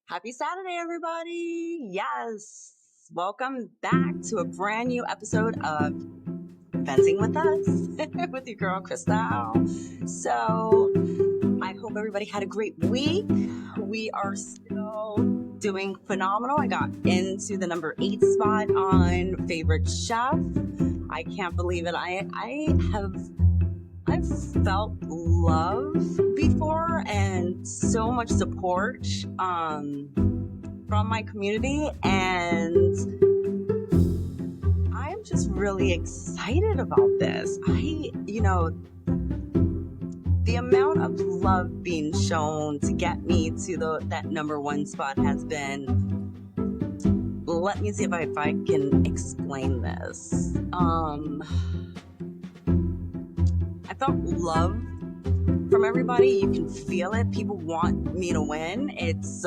Happy Saturday, everybody. Yes. Welcome back to a brand new episode of Venting with Us with your girl, Crystal. So, I hope everybody had a great week. We are still doing phenomenal. I got into the number 8 spot on Favorite Chef. I can't believe it. I've felt love before and so much support from my community, and I'm just really excited about this. The amount of love being shown to get me to that number 1 spot has been, let me see if I can explain this. I felt love from everybody. You can feel it. People want me to win. It's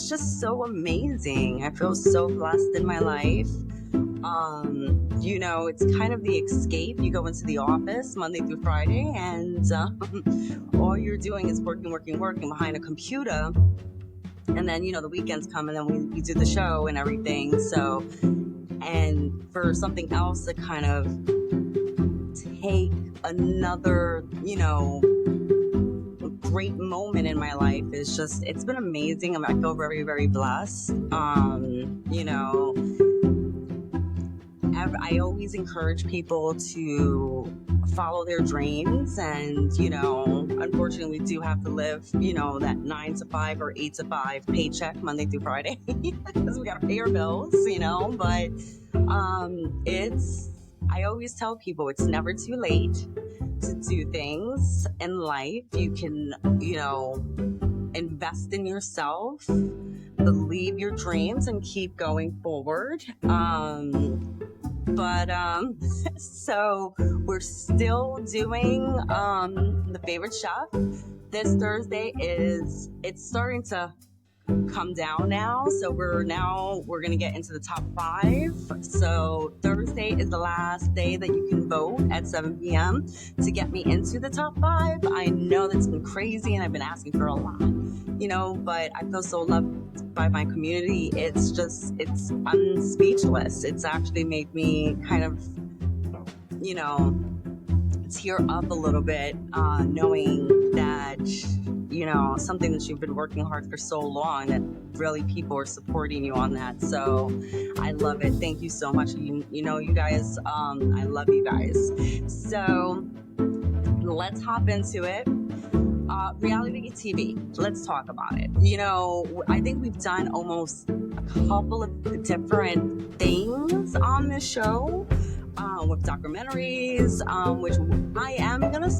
just so amazing. I feel so blessed in my life. It's kind of the escape. You go into the office Monday through Friday, and all you're doing is working behind a computer. And then, the weekends come, and then we do the show and everything. So, and for something else to kind of take another, great moment in my life it's been amazing. I feel very, very blessed. I always encourage people to follow their dreams, and unfortunately we do have to live that 9 to 5 or 8 to 5 paycheck Monday through Friday because we gotta pay our bills, but I always tell people it's never too late to do things in life. You can invest in yourself, believe your dreams, and keep going forward. So we're still doing the Favorite Chef. This Thursday it's starting to come down now, so we're going to get into the top 5. So Thursday is the last day that you can vote at 7 p.m. to get me into the top 5. I know that's been crazy, and I've been asking for a lot, but I feel so loved by my community. I'm speechless. It's actually made me kind of, tear up a little bit, knowing that, something that you've been working hard for so long, that really people are supporting you on that. So I love it. Thank you so much. You guys, I love you guys. So let's hop into it. Reality TV. Let's talk about it. I think we've done almost a couple of different things on this show, with documentaries, which I am gonna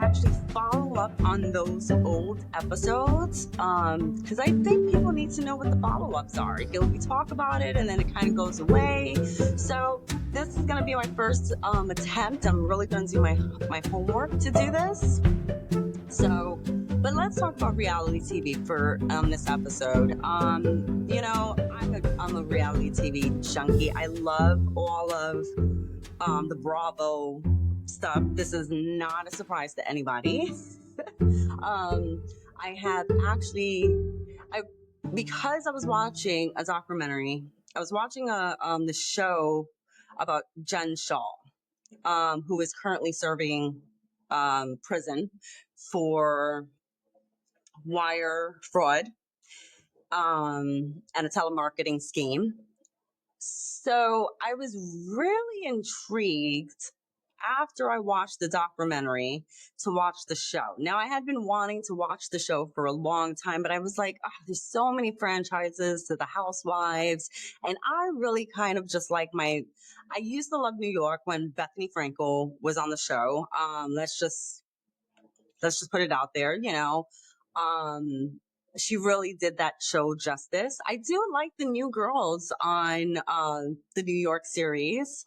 actually follow up on those old episodes, because I think people need to know what the follow-ups are. We talk about it and then it kind of goes away. So this is gonna be my first attempt. I'm really gonna do my homework to do this. So, but let's talk about reality TV for this episode. I'm a reality TV junkie. I love all of the Bravo stuff. This is not a surprise to anybody. Because I was watching a documentary, I was watching the show about Jen Shah, who is currently serving prison for wire fraud and a telemarketing scheme. So I was really intrigued after I watched the documentary to watch the show. Now, I had been wanting to watch the show for a long time, but I was like, there's so many franchises to the Housewives. And I really kind of just I used to love New York when Bethany Frankel was on the show. Let's just put it out there, she really did that show justice. I do like the new girls on the New York series.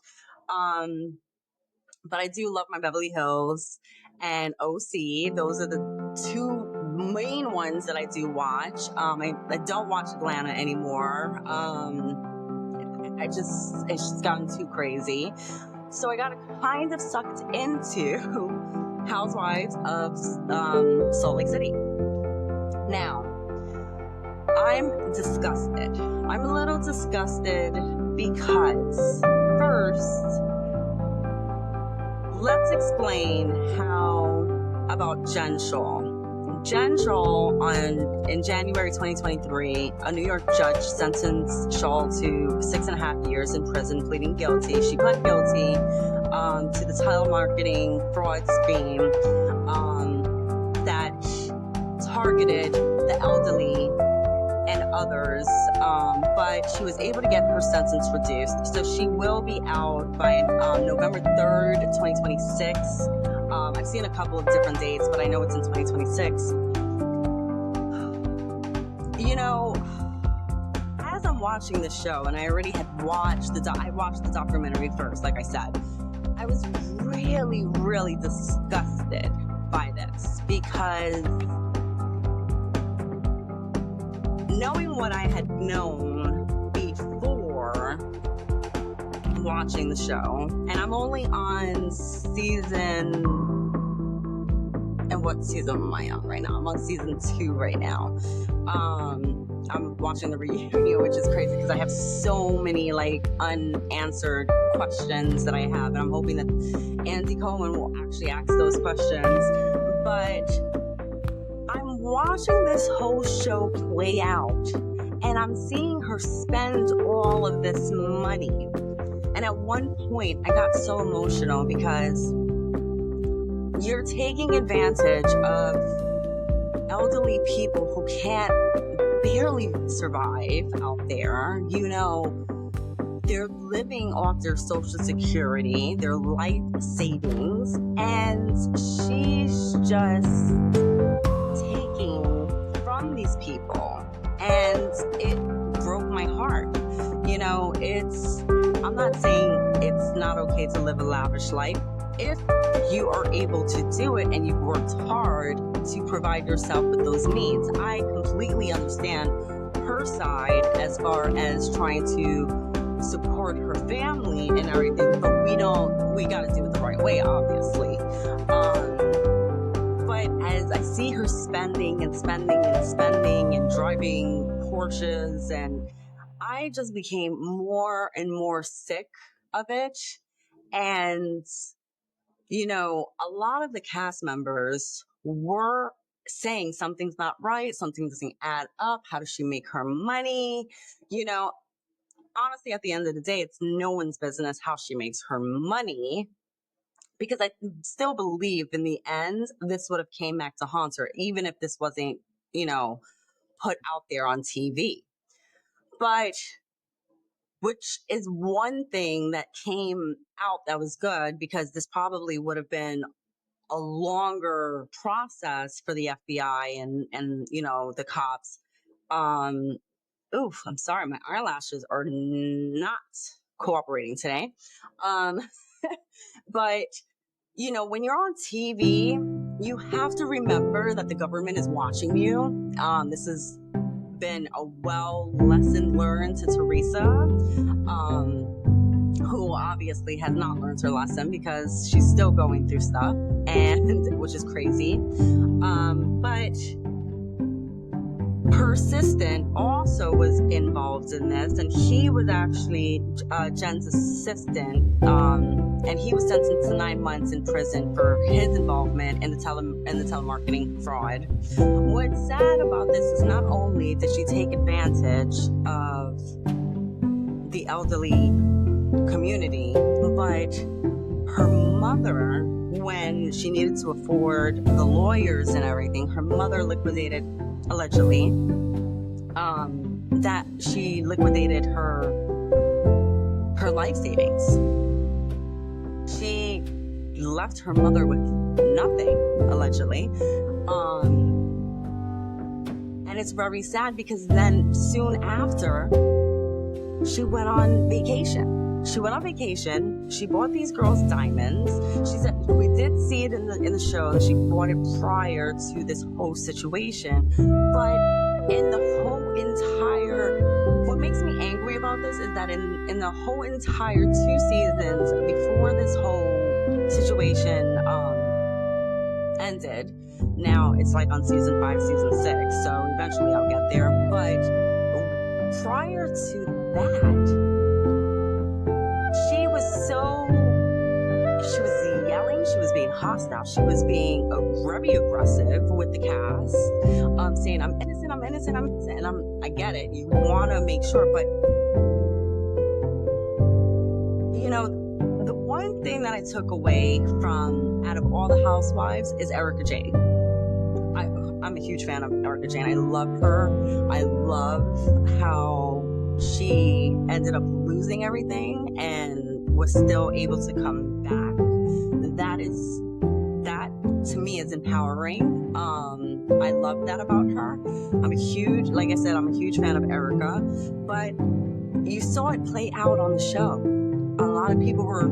But I do love my Beverly Hills and OC. Those are the 2 main ones that I do watch. I don't watch Atlanta anymore. It's just gotten too crazy. So I got kind of sucked into Housewives of Salt Lake City. Now, I'm disgusted. I'm a little disgusted because, first, let's explain about Jen Shaw. Jen Shaw, in January 2023, a New York judge sentenced Shaw to 6.5 years in prison, pleading guilty. She pled guilty to the telemarketing fraud scheme that targeted the elderly and others, but she was able to get her sentence reduced. So she will be out by November 3rd, 2026. I've seen a couple of different dates, but I know it's in 2026. You know, as I'm watching the show, and I already had watched I watched the documentary first, like I said, I was really, really disgusted by this because knowing what I had known before watching the show, and I'm only on season, and what season am I on right now? I'm on season 2 right now. I'm watching the reunion, which is crazy because I have so many unanswered questions that I have, and I'm hoping that Andy Cohen will actually ask those questions. But I'm watching this whole show play out, and I'm seeing her spend all of this money. And at one point, I got so emotional because you're taking advantage of elderly people who can't barely survive out there. You know, they're living off their Social Security, their life savings, and she's just taking from these people. And it broke my heart. You know, I'm not saying it's not okay to live a lavish life. If you are able to do it and you've worked hard to provide yourself with those needs, I completely understand her side as far as trying to support her family and everything, but we got to do it the right way, obviously. But as I see her spending and driving Porsches, and I just became more and more sick of it. And you know, a lot of the cast members were saying something's not right, something doesn't add up, how does she make her money? You know, honestly, at the end of the day, it's no one's business how she makes her money, because I still believe in the end, this would have came back to haunt her, even if this wasn't, you know, put out there on TV. But which is one thing that came out that was good, because this probably would have been a longer process for the FBI and you know, the cops. Oof, I'm sorry, my eyelashes are not cooperating today. But you know, when you're on TV, you have to remember that the government is watching you. This has been a lesson learned to Teresa, who obviously has not learned her lesson because she's still going through stuff, and which is crazy. But her assistant also was involved in this, and he was actually Jen's assistant, and he was sentenced to 9 months in prison for his involvement in the telemarketing fraud. What's sad about this is not only did she take advantage of the elderly community, but her mother, when she needed to afford the lawyers and everything, her mother liquidated, allegedly, that she liquidated her life savings. She left her mother with nothing, allegedly. And it's very sad because then soon after, she went on vacation. She bought these girls diamonds. She said, we did see it in the show that she bought it prior to this whole situation. But in the whole entire, what makes me angry about this is that in the whole entire 2 seasons before this whole situation ended, now it's like on season 5, season 6, so eventually I'll get there. But that, she was yelling, she was being hostile, she was being very aggressive with the cast, saying, I'm innocent, I'm innocent, I'm innocent. And I get it, you want to make sure, but the one thing that I took away from out of all the housewives is Erica Jane. I'm a huge fan of Erica Jane. I love her. I love how she ended up losing everything and was still able to come back. That to me is empowering. I love that about her. Like I said, I'm a huge fan of Erica, but you saw it play out on the show. A lot of people were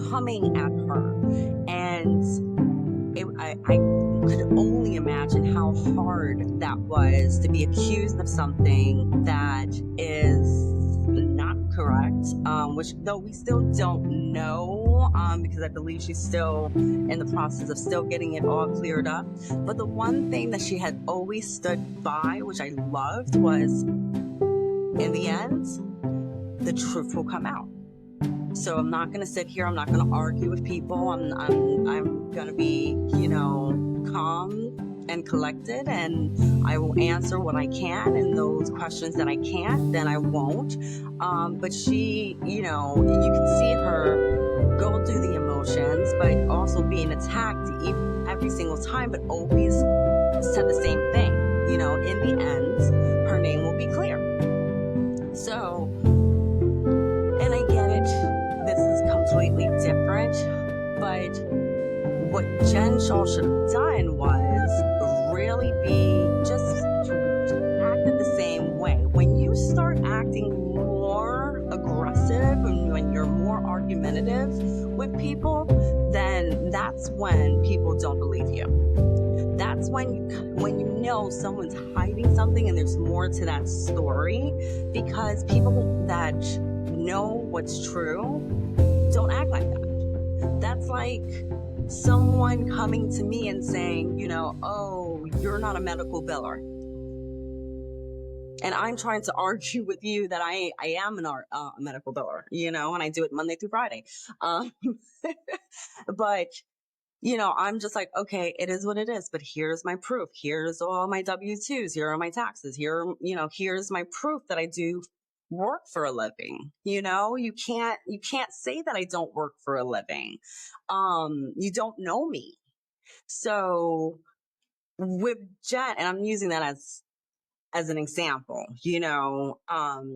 coming at her, and I could only imagine how hard that was to be accused of something that is not correct, which though we still don't know, because I believe she's still in the process of still getting it all cleared up. But the one thing that she had always stood by, which I loved, was in the end, the truth will come out. So I'm not going to sit here. I'm not going to argue with people. I'm going to be, calm and collected, and I will answer what I can, and those questions that I can't, then I won't. But she, you can see her go through the emotions, but also being attacked every single time, but always said the same thing. In the end, her name will be clear. So, and I get it. This is completely different, but what Jen Shah should have done was really just acted the same way. When you start acting more aggressive and when you're more argumentative with people, then that's when people don't believe you. That's when you know someone's hiding something and there's more to that story, because people that know what's true don't act like that. That's like someone coming to me and saying, oh, you're not a medical biller. And I'm trying to argue with you that I am a medical biller, and I do it Monday through Friday. But, I'm just like, okay, it is what it is, but here's my proof. Here's all my W-2s. Here are my taxes. Here's my proof that I do work for a living. You can't say that I don't work for a living. You don't know me. So with Jen, and I'm using that as an example,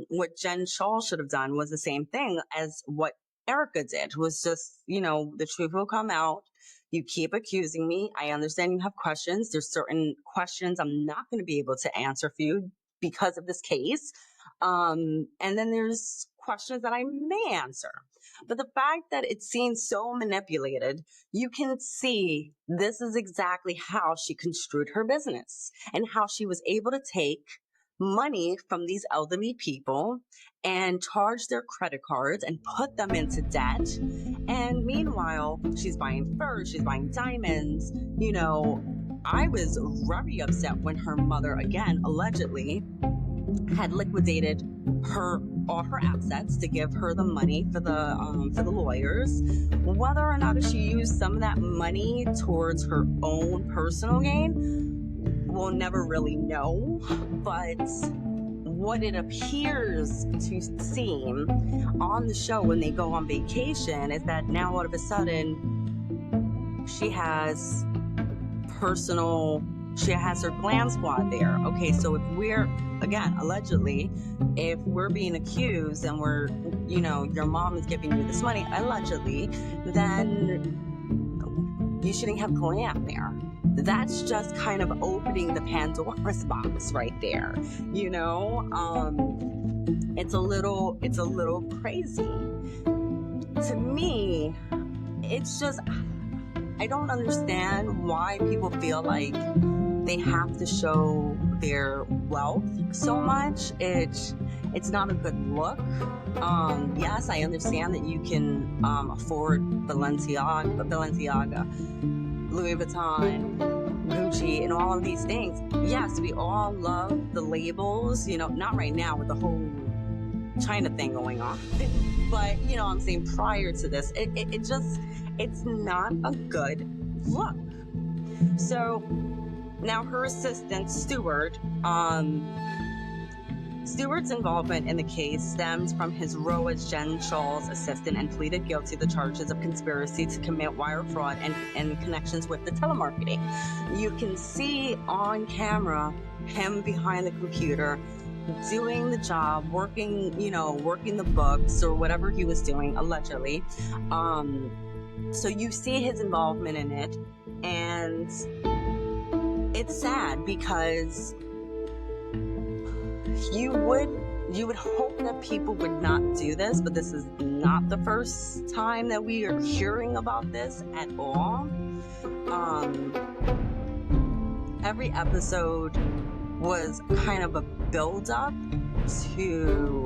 what Jen Shah should have done was the same thing as what Erica did, was just, the truth will come out. You keep accusing me. I understand you have questions. There's certain questions I'm not going to be able to answer for you because of this case. And then there's questions that I may answer. But the fact that it seems so manipulated, you can see this is exactly how she construed her business and how she was able to take money from these elderly people and charge their credit cards and put them into debt. And meanwhile, she's buying furs, she's buying diamonds. I was very upset when her mother, again, allegedly had liquidated all her assets to give her the money for the lawyers. Whether or not she used some of that money towards her own personal gain, we'll never really know. But what it appears to seem on the show when they go on vacation is that now all of a sudden she has her glam squad there. Okay, so if we're, again, allegedly, if we're being accused and your mom is giving you this money, allegedly, then you shouldn't have glam there. That's just kind of opening the Pandora's box right there. It's a little crazy. To me, it's just, I don't understand why people feel like they have to show their wealth so much. It's not a good look. Yes, I understand that you can afford Balenciaga, Louis Vuitton, Gucci, and all of these things. Yes, we all love the labels, not right now with the whole China thing going on. But, you know, I'm saying prior to this, it's not a good look. So now her assistant, Stewart's involvement in the case stems from his role as Jen Shaw's assistant and pleaded guilty to the charges of conspiracy to commit wire fraud and connections with the telemarketing. You can see on camera him behind the computer doing the job, working the books or whatever he was doing, allegedly. So you see his involvement in it, and it's sad because you would hope that people would not do this, but this is not the first time that we are hearing about this at all. Every episode was kind of a build-up to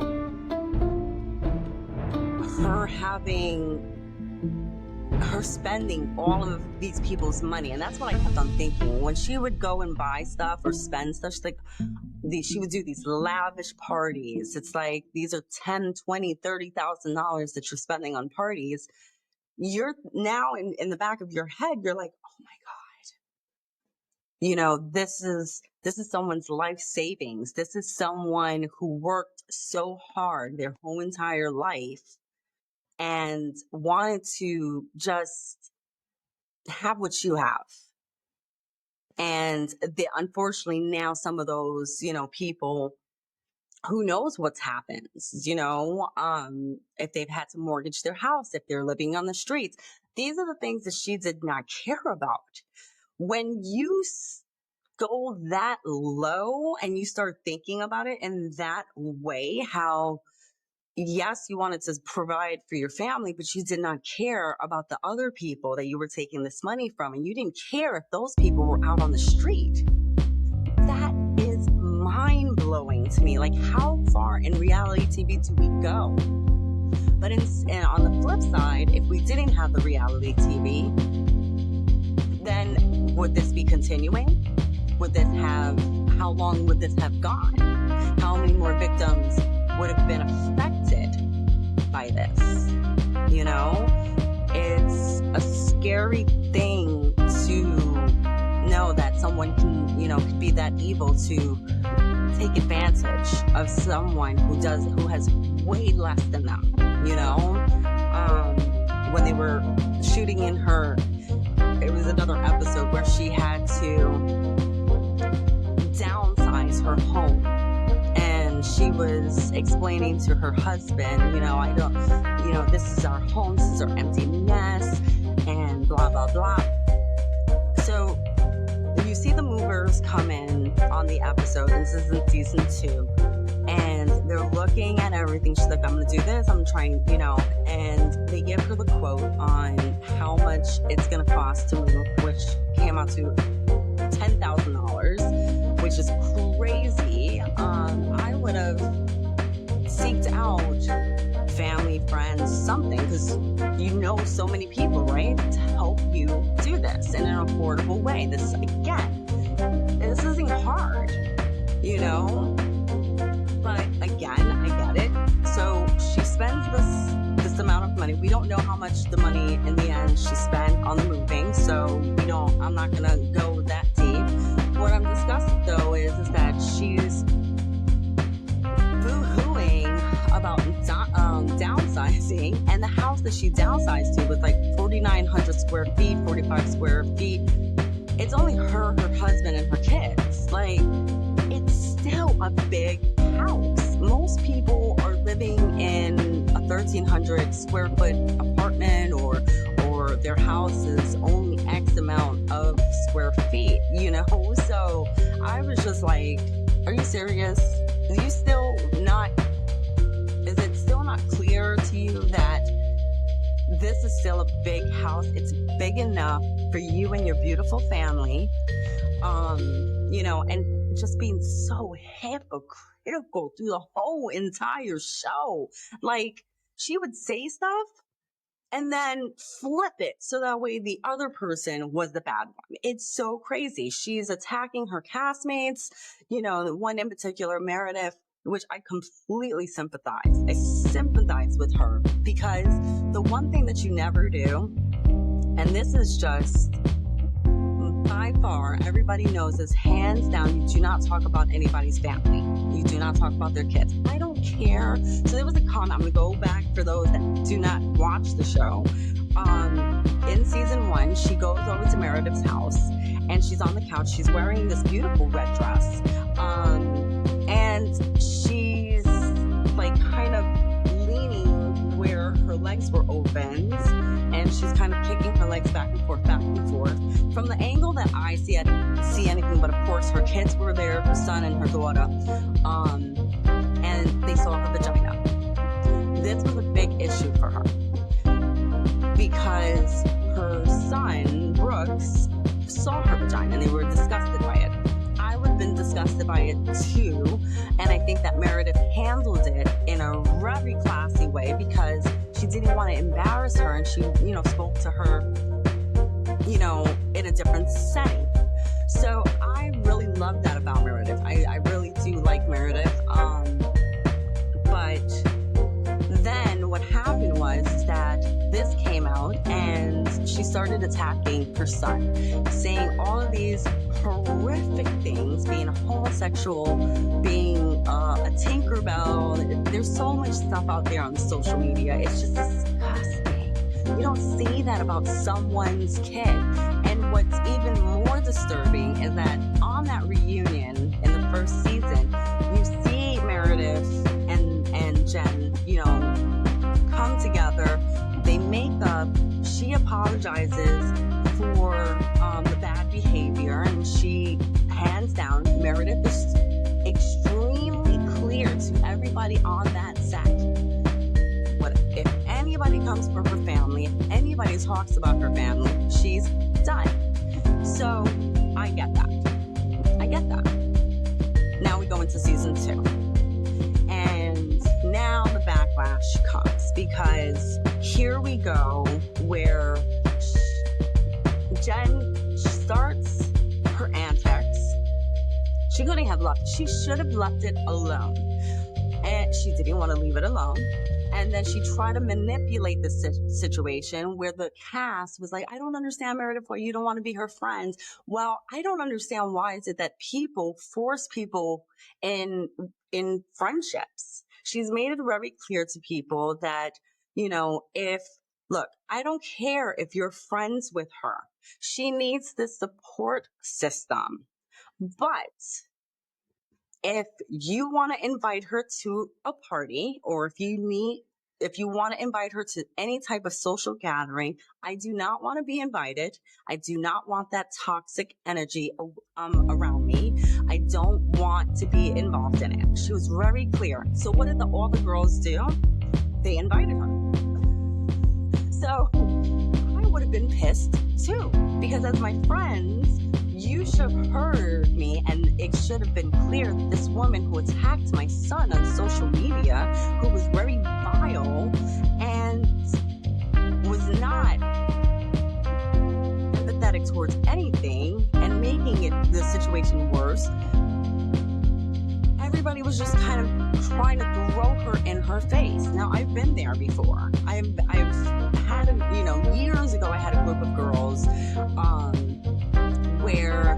her spending all of these people's money. And that's what I kept on thinking. When she would go and buy stuff or spend stuff, she would do these lavish parties. It's like, these are $10, $20, $30,000 that you're spending on parties. You're now in the back of your head, you're like, oh my God, you know, this is someone's life savings. This is someone who worked so hard their whole entire life and wanted to just have what you have. And unfortunately now some of those, you know, people, who knows what's happened, you know, if they've had to mortgage their house, if they're living on the streets. These are the things that she did not care about. When you go that low and you start thinking about it in that way, how yes, you wanted to provide for your family, but you did not care about the other people that you were taking this money from, and you didn't care if those people were out on the street. That is mind-blowing to me. Like, how far in reality TV do we go? But and on the flip side, if we didn't have the reality TV, then would this be continuing? How long would this have gone? How many more victims would have been affected by this? You know, it's a scary thing to know that someone can, you know, could be that evil to take advantage of someone who has way less than them, you know. When they were shooting in her, it was another episode where she had to downsize her home, and she was explaining to her husband, you know, this is our home, this is our empty nest, and blah blah blah. So you see the movers come in on the episode. This is in season 2, and they're looking at everything. She's like, I'm gonna do this, I'm trying, you know, and they give her the quote on how much it's gonna cost to move, which came out to $10,000, which is crazy. I would have seeked out family, friends, something, because you know so many people, right, to help you do this in an affordable way. This isn't hard, you know. But again, I get it. So she spends this amount of money. We don't know how much the money in the end she spent on the moving, so I'm not gonna go that deep. What I'm discussing though is that she's boo-hooing about downsizing, and the house that she downsized to was like 4,900 square feet, 45 square feet. It's only her husband, and her kids. Like, it's still a big house. Most people are living in a 1,300 square foot apartment, or their house is only X amount of square feet, you know? So I was just like, are you serious? Is it still not clear to you that this is still a big house? It's big enough for you and your beautiful family, you know, and just being so hypocritical through the whole entire show. Like, she would say stuff and then flip it so that way the other person was the bad one. It's so crazy. She's attacking her castmates. You know, the one in particular, Meredith, which I completely sympathize. I sympathize with her because the one thing that you never do, and this is just by far, everybody knows this, hands down, you do not talk about anybody's family. You do not talk about their kids. I don't care. So there was a comment, I'm going to go back for those that do not watch the show. In season 1, she goes over to Meredith's house and she's on the couch. She's wearing this beautiful red dress. And she's like kind of leaning where her legs were opened, and she's kind of kicking her legs back and forth, back and forth. From the angle that I see, I didn't see anything, but of course her kids were there, her son and her daughter, and they saw her vagina. This was a big issue for her because her son, Brooks, saw her vagina and they were disgusted by it. I would have been disgusted by it too, and I think that Meredith handled it in a very classy way because she didn't want to embarrass her, and she, spoke to her, in a different setting. So I really love that about Meredith. I really do like Meredith. But then what happened was that this came out and she started attacking her son, saying all of these horrific things, being a homosexual, being a Tinkerbell. There's so much stuff out there on social media. It's just disgusting. You don't see that about someone's kid. And what's even more disturbing is that on that reunion in the first season, you see Meredith and Jen, come together. They make up. She apologizes for the bad behavior, and she, hands down, Meredith is extremely clear to everybody on that set. If anybody comes for her family, if anybody talks about her family, she's done. So I get that. Now we go into season 2. And now the backlash comes because here we go where Jen starts her antics. She couldn't have left. She should have left it alone. And she didn't want to leave it alone. And then she tried to manipulate the situation where the cast was like, I don't understand, Meredith, why you don't want to be her friends. Well, I don't understand why is it that people force people in friendships. She's made it very clear to people that, look, I don't care if you're friends with her. She needs the support system. But if you want to invite her to a party, or if you want to invite her to any type of social gathering, I do not want to be invited. I do not want that toxic energy around me. I don't want to be involved in it. She was very clear. So what did all the girls do? They invited her. So I would have been pissed too, because as my friends, you should have heard me, and it should have been clear that this woman who attacked my son on social media, who was very vile and was not empathetic towards anything and making the situation worse, everybody was just kind of trying to throw her in her face. Now, I've been there before. I've had, years ago, I had a group of girls, where,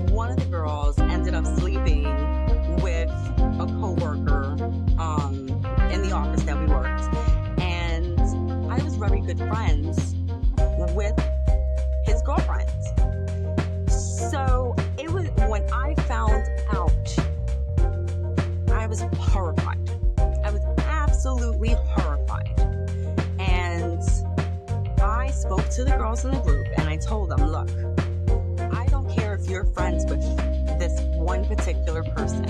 one of the girls ended up sleeping with a coworker in the office that we worked. And I was very good friends with his girlfriend. So it was, when I found out, I was horrified. I was absolutely horrified. And I spoke to the girls in the group and I told them, look, I don't care if you're friends with this one particular person.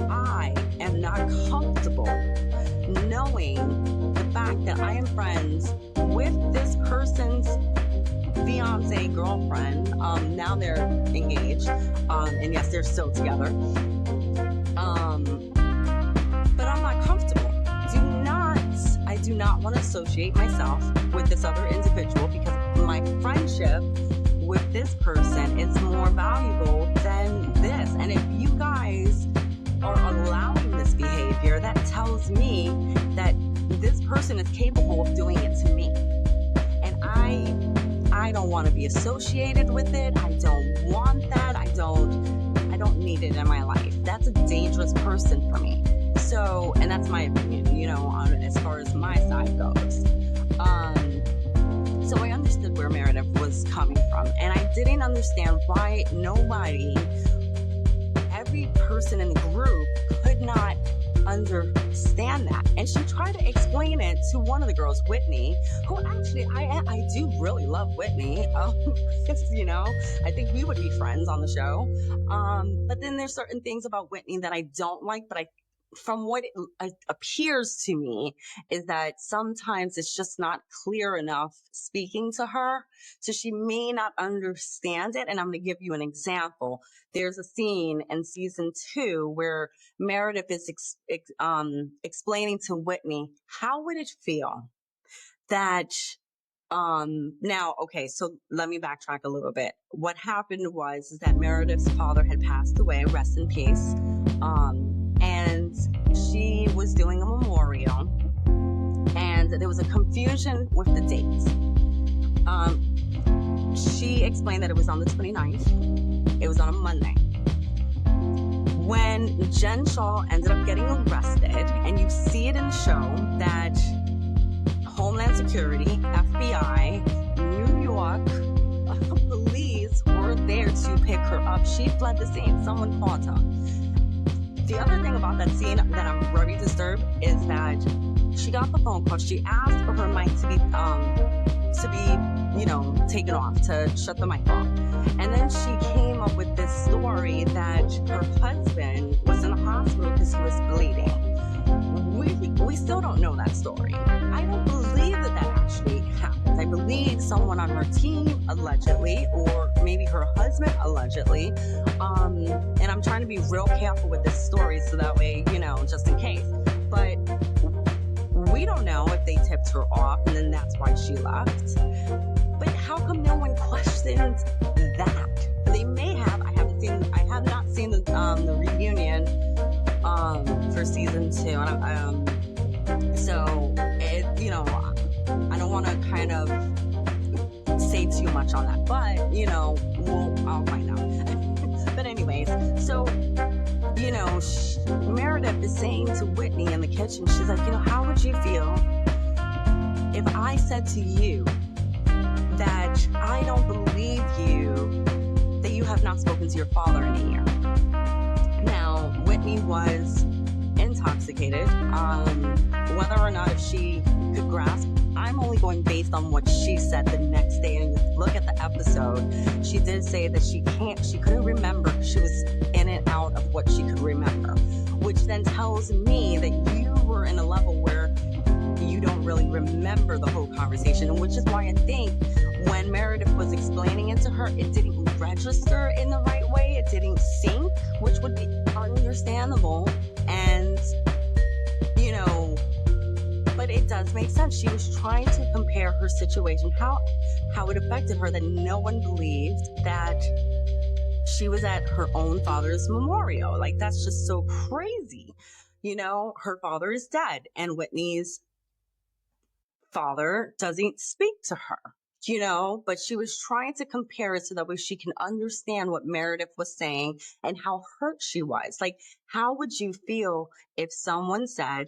I am not comfortable knowing the fact that I am friends with this person's fiance, girlfriend. Now they're engaged, and yes, they're still together. But I'm not comfortable. I do not want to associate myself with this other individual because my friendship with this person is more valuable than this. And if you tells me that this person is capable of doing it to me. And I don't want to be associated with it. I don't want that. I don't need it in my life. That's a dangerous person for me. So, and that's my opinion, as far as my side goes. So I understood where Meredith was coming from, and I didn't understand why every person in the group could not understand that. And she tried to explain it to one of the girls, Whitney, who actually I do really love Whitney. I think we would be friends on the show. But then there's certain things about Whitney that I don't like, but from what it appears to me is that sometimes it's just not clear enough speaking to her. So she may not understand it. And I'm going to give you an example. There's a scene in season 2 where Meredith is explaining to Whitney, how would it feel that so let me backtrack a little bit. What happened is that Meredith's father had passed away, rest in peace. And she was doing a memorial, and there was a confusion with the dates. She explained that it was on the 29th. It was on a Monday. When Jen Shah ended up getting arrested, and you see it in the show that Homeland Security, FBI, New York, police were there to pick her up. She fled the scene. Someone caught her. The other thing about that scene that I'm very disturbed is that she got the phone call. She asked for her mic to be taken off, to shut the mic off. And then she came up with this story that her husband was in the hospital because he was bleeding. We still don't know that story. I don't believe that actually happened. I believe someone on her team allegedly, or maybe her husband allegedly. And I'm trying to be real careful with this story so that way, just in case. But we don't know if they tipped her off and then that's why she left. But how come no one questioned that? They may have. I have not seen the reunion for season 2. And I don't want to kind of say too much on that, but I'll find out. But anyways, so Meredith is saying to Whitney in the kitchen, she's like, how would you feel if I said to you that I don't believe you, that you have not spoken to your father in a year? Now, Whitney was intoxicated. Whether or not if she could grasp, I'm only going based on what she said the next day. And if you look at the episode, she did say that she couldn't remember. She was in and out of what she could remember, which then tells me that you were in a level where you don't really remember the whole conversation, and which is why I think when Meredith was explaining it to her, it didn't register in the right way. It didn't sync, which would be understandable. And but it does make sense. She was trying to compare her situation, how it affected her, that no one believed that she was at her own father's memorial. Like, that's just so crazy. Her father is dead, and Whitney's father doesn't speak to her, but she was trying to compare it so that way she can understand what Meredith was saying and how hurt she was. Like, how would you feel if someone said,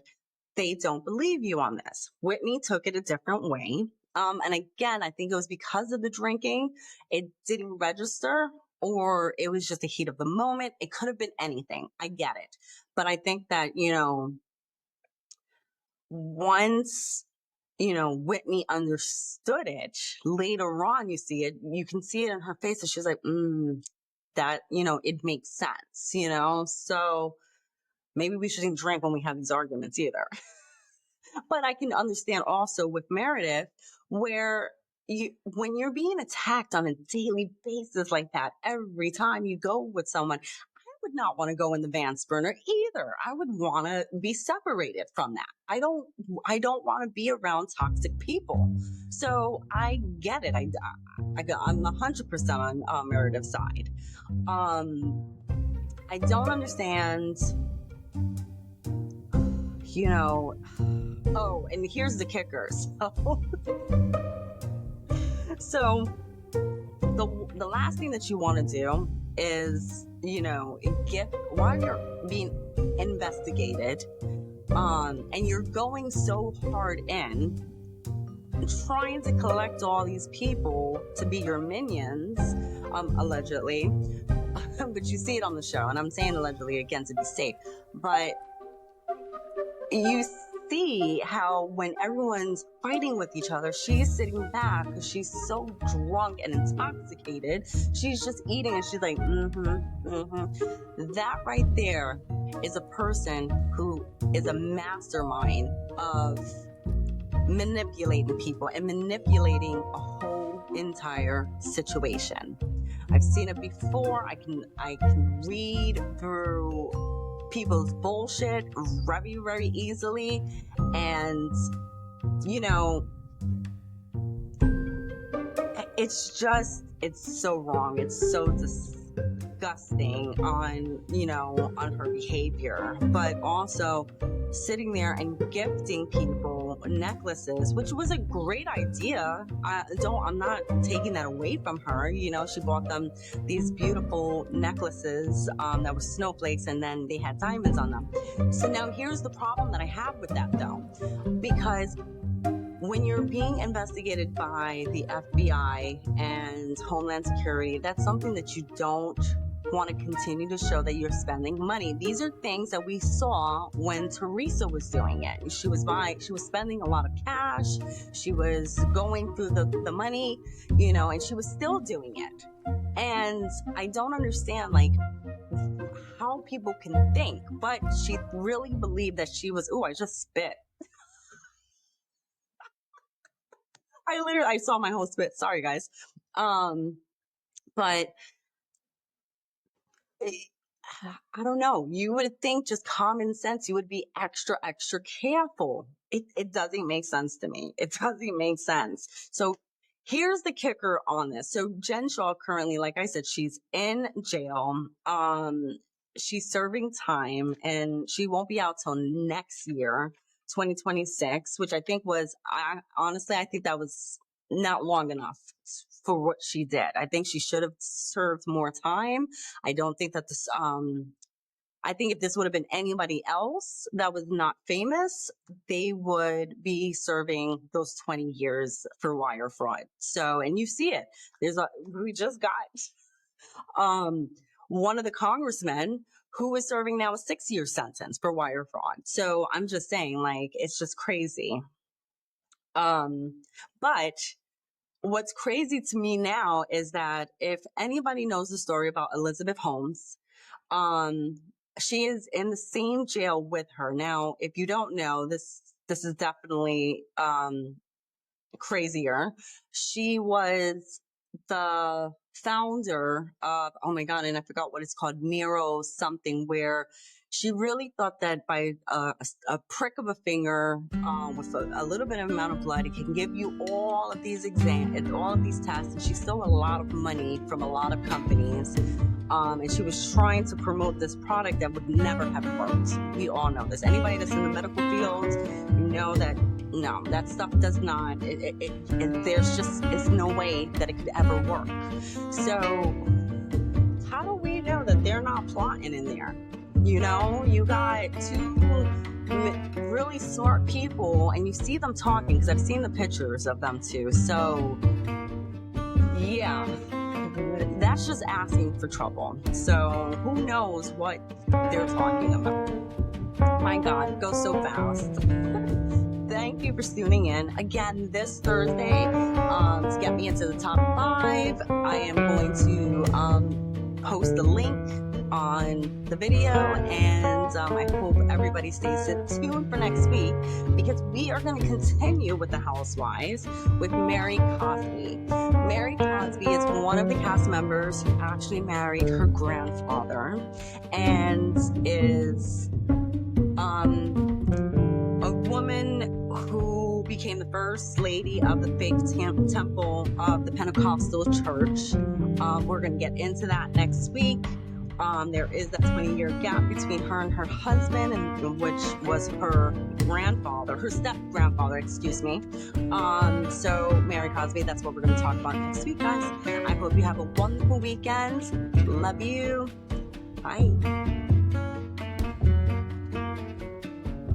they don't believe you on this? Whitney took it a different way. And again, I think it was because of the drinking. It didn't register, or it was just the heat of the moment. It could have been anything. I get it. But I think that, once, Whitney understood it, later on, you see it, you can see it in her face. And she's like, that, it makes sense, so maybe we shouldn't drink when we have these arguments either. But I can understand also with Meredith, where when you're being attacked on a daily basis like that, every time you go with someone, I would not want to go in the Vance burner either. I would want to be separated from that. I don't want to be around toxic people. So I get it. I'm 100% on Meredith's side. I don't understand, oh, and here's the kicker. So the last thing that you want to do is, while you're being investigated, and you're going so hard in, trying to collect all these people to be your minions, allegedly, but you see it on the show, and I'm saying allegedly again to be safe, but you see how when everyone's fighting with each other, she's sitting back because she's so drunk and intoxicated. She's just eating and she's like, That right there is a person who is a mastermind of manipulating people and manipulating a whole entire situation. I've seen it before. I can read through people's bullshit very, very easily, and it's so wrong. It's so disgusting on her behavior, but also sitting there and gifting people necklaces, which was a great idea. I'm not taking that away from her. She bought them these beautiful necklaces that were snowflakes, and then they had diamonds on them. So now here's the problem that I have with that, though, because when you're being investigated by the FBI and Homeland Security, that's something that you don't want to continue to show that you're spending money. These are things that we saw when Teresa was doing it. She was spending a lot of cash. She was going through the money, and she was still doing it. And I don't understand, how people can think, but she really believed that she was, I just spit. I saw my whole spit. Sorry, guys. But I don't know. You would think, just common sense, you would be extra, extra careful. It doesn't make sense to me. It doesn't make sense. So here's the kicker on this. So Jen Shah currently, like I said, she's in jail. She's serving time, and she won't be out till next year, 2026, which I think I think that was not long enough for what she did. I think she should have served more time. I don't think that I think if this would have been anybody else that was not famous, they would be serving those 20 years for wire fraud. So, and you see it. We just got one of the congressmen who is serving now a 6-year sentence for wire fraud. So I'm just saying, it's just crazy. But what's crazy to me now is that if anybody knows the story about Elizabeth Holmes, she is in the same jail with her. Now, if you don't know, this is definitely crazier. She was the founder of, oh my God, and I forgot what it's called, Nero something, where she really thought that by a prick of a finger with a little bit of amount of blood, it can give you all of these exams and all of these tests. And she stole a lot of money from a lot of companies. And she was trying to promote this product that would never have worked. We all know this. Anybody that's in the medical field, that no, that stuff does not. It's no way that it could ever work. So how do we know that they're not plotting in there? You got two really smart people, and you see them talking, because I've seen the pictures of them too. So yeah, that's just asking for trouble. So who knows what they're talking about? My God, it goes so fast. Thank you for tuning in again this Thursday to get me into the top 5. I am going to post the link on the video, and I hope everybody stays tuned for next week, because we are going to continue with the Housewives with Mary Cosby. Mary Cosby is one of the cast members who actually married her grandfather, and is a woman who became the first lady of the fake temple of the Pentecostal church. We're going to get into that next week. There is that 20-year gap between her and her husband, and which was her grandfather, her step-grandfather, excuse me. So Mary Cosby, that's what we're going to talk about next week, guys. I hope you have a wonderful weekend. Love you. Bye.